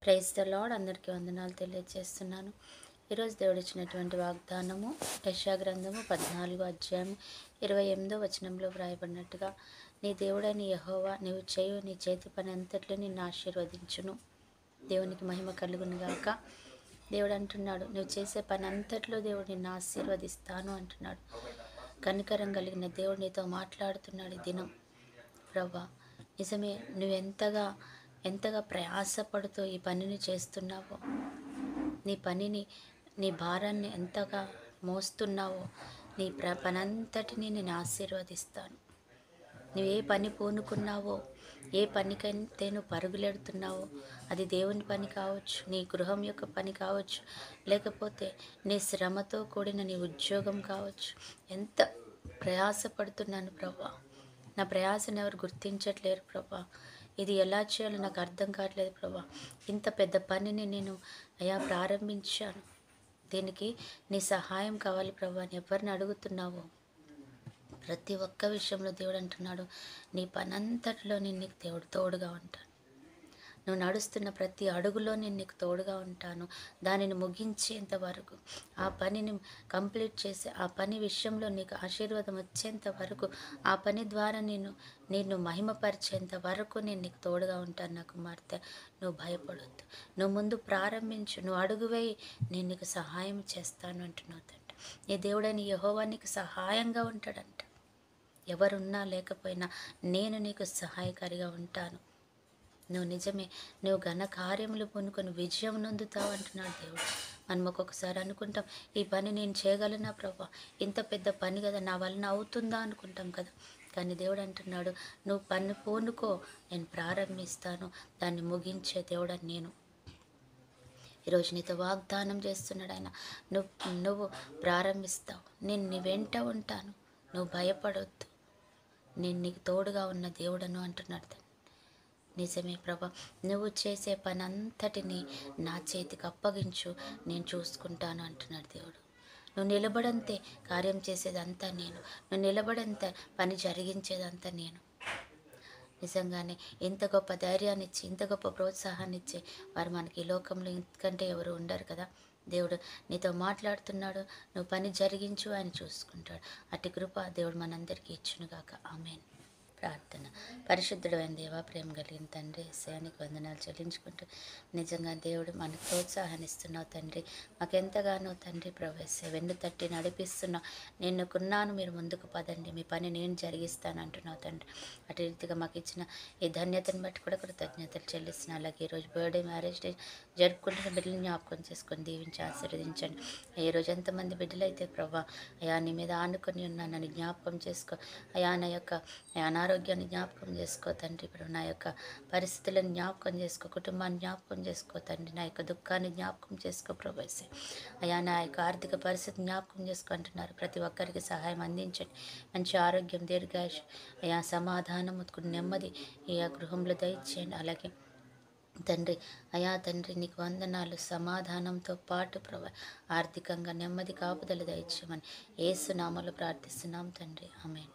Praise the lord. అందరికీ వందనాలు తెలియజేస్తున్నాను. ఈరోజు దేవుడు ఇచ్చినటువంటి వాగ్దానము యెషయా గ్రంథము 14వ అధ్యాయం 28వ వచనంలో వ్రాయబడినట్టుగా, నీ దేవుడైన యెహోవా నీవు చేయు నీ చేతి పని అంతట్లో నిన్ను ఆశీర్వదించును. దేవునికి మహిమ కలుగును గాక. దేవుడు అంటున్నాడు, నువ్వు చేసే పని అంతట్లో దేవుడు నిన్ను ఆశీర్వదిస్తాను అంటున్నాడు. కనికరం కలిగిన దేవుడు నీతో మాట్లాడుతున్నాడు ఈ దినం. ప్రభా, నిజమే, నువ్వు ఎంతగా ప్రయాసపడుతూ ఈ పనిని చేస్తున్నావో, నీ భారాన్ని ఎంతగా మోస్తున్నావో, నీ పనంతటిని నేను ఆశీర్వదిస్తాను. నువ్వు ఏ పని పూనుకున్నావో, ఏ పనికైతే నువ్వు పరుగులెడుతున్నావో, అది దేవుని పని కావచ్చు, నీ గృహం యొక్క పని కావచ్చు, లేకపోతే నీ శ్రమతో కూడిన నీ ఉద్యోగం కావచ్చు. ఎంత ప్రయాసపడుతున్నాను ప్రభా, నా ప్రయాసను ఎవరు గుర్తించట్లేరు ప్రభా. ఇది ఎలా చేయాలో నాకు అర్థం కావట్లేదు ప్రభా. ఇంత పెద్ద పనిని నేను ప్రారంభించాను, దీనికి నీ సహాయం కావాలి ప్రభా అని ఎవరిని అడుగుతున్నావో, ప్రతి ఒక్క విషయంలో దేవుడు అంటున్నాడు, నీ పనంతటిలో నేను నీకు దేవుడు తోడుగా ఉంటాను. నువ్వు నడుస్తున్న ప్రతి అడుగులో నేను నీకు తోడుగా ఉంటాను. దానిని ముగించేంత వరకు, ఆ పనిని కంప్లీట్ చేసి, ఆ పని విషయంలో నీకు ఆశీర్వాదం వచ్చేంత వరకు, ఆ పని ద్వారా నిన్ను మహిమపరిచేంత వరకు నేను నీకు తోడుగా ఉంటాను. నా కుమార్తె, నువ్వు భయపడొద్దు. నువ్వు ముందు ప్రారంభించు, నువ్వు అడుగు వేయి, నేను నీకు సహాయం చేస్తాను అంటున్నావు తండ్రి. నీ దేవుడైన యెహోవా నీకు సహాయంగా ఉంటాడంట. ఎవరున్నా లేకపోయినా నేను నీకు సహాయకారిగా ఉంటాను. నువ్వు నిజమే, నువ్వు ఘన కార్యములు పొందుకొని విజయం నొందుతావు అంటున్నాడు దేవుడు. మనం ఒక్కొక్కసారి అనుకుంటాం, ఈ పని నేను చేయగలనా ప్రభా, ఇంత పెద్ద పని కదా, నా వలన అవుతుందా అనుకుంటాం కదా. కానీ దేవుడు అంటున్నాడు, నువ్వు పని పూనుకో, నేను ప్రారంభిస్తాను, దాన్ని ముగించే దేవుడని నేను. ఈరోజు నీతో వాగ్దానం చేస్తున్నాడు ఆయన, నువ్వు ప్రారంభిస్తావు, నేను నీ వెంట ఉంటాను, నువ్వు భయపడొద్దు, నేను నీకు తోడుగా ఉన్న దేవుడను అంటున్నాడు. నిజమే ప్రభా, నువ్వు చేసే పని అంతటిని నా చేతికి అప్పగించు, నేను చూసుకుంటాను అంటున్నాడు దేవుడు. నువ్వు నిలబడంతే కార్యం చేసేదంతా నేను, నువ్వు నిలబడంతే పని జరిగించేదంతా నేను. నిజంగానే ఇంత గొప్ప ధైర్యాన్ని ఇచ్చి, ఇంత గొప్ప ప్రోత్సాహాన్ని ఇచ్చి వారు మనకి ఈ లోకంలో ఇంతకంటే ఎవరు ఉండరు కదా. దేవుడు నీతో మాట్లాడుతున్నాడు, నువ్వు పని జరిగించు, ఆయన చూసుకుంటాడు. అట్టి కృప దేవుడు మనందరికీ ఇచ్చునుగాక. ఆమేన్. ప్రార్థన. పరిశుద్ధుడైన దేవా, ప్రేమ కలిగిన తండ్రి, యేసయ్యానికి వందనాలు చెల్లించుకుంటూ, నిజంగా దేవుడు మనకు ప్రోత్సాహాన్ని ఇస్తున్నావు తండ్రి. మాకెంతగానో తండ్రి ప్రవేశ వెన్ను తట్టి నడిపిస్తున్నావు. నిన్నుకున్నాను, మీరు ముందుకు పదండి, మీ పని నేను జరిగిస్తాను అంటున్నావు తండ్రి. అటు రీతిగా మాకు ఇచ్చిన ఈ ధన్యతను బట్టి కూడా కృతజ్ఞతలు చెల్లిస్తున్నాను. అలాగే ఈరోజు బర్త్డే, మ్యారేజ్ డే జరుపుకుంటున్న బిడ్డలు జ్ఞాపకం చేసుకొని దీవించి ఆశీర్వదించండి. ఈరోజు ఎంతమంది బిడ్డలు అయితే ప్రభా అయా నీ మీద ఆనుకొని ఉన్నానని జ్ఞాపకం చేసుకో. అయా నా యొక్క అనారోగ్యాన్ని జ్ఞాపకం చేసుకో తండ్రి. ఇప్పుడు నా యొక్క పరిస్థితులను జ్ఞాపకం చేసుకో, కుటుంబాన్ని జ్ఞాపకం చేసుకో తండ్రి. నా యొక్క దుఃఖాన్ని జ్ఞాపకం చేసుకో ప్రభేసి. అయా నా యొక్క ఆర్థిక పరిస్థితి జ్ఞాపకం చేసుకో అంటున్నారు. ప్రతి ఒక్కరికి సహాయం అందించండి. మంచి ఆరోగ్యం, దీర్ఘాయుష్, అయా సమాధానం, నెమ్మది ఈ గృహంలో దయచేయండి. అలాగే తండ్రి, అయా తండ్రి, నీకు వందనాలు. సమాధానంతో పాటు ప్రభు ఆర్థికంగా నెమ్మది, కాపుదల దయచేయమని యేసు నామములో ప్రార్థిస్తున్నాం తండ్రి. ఆమేన్.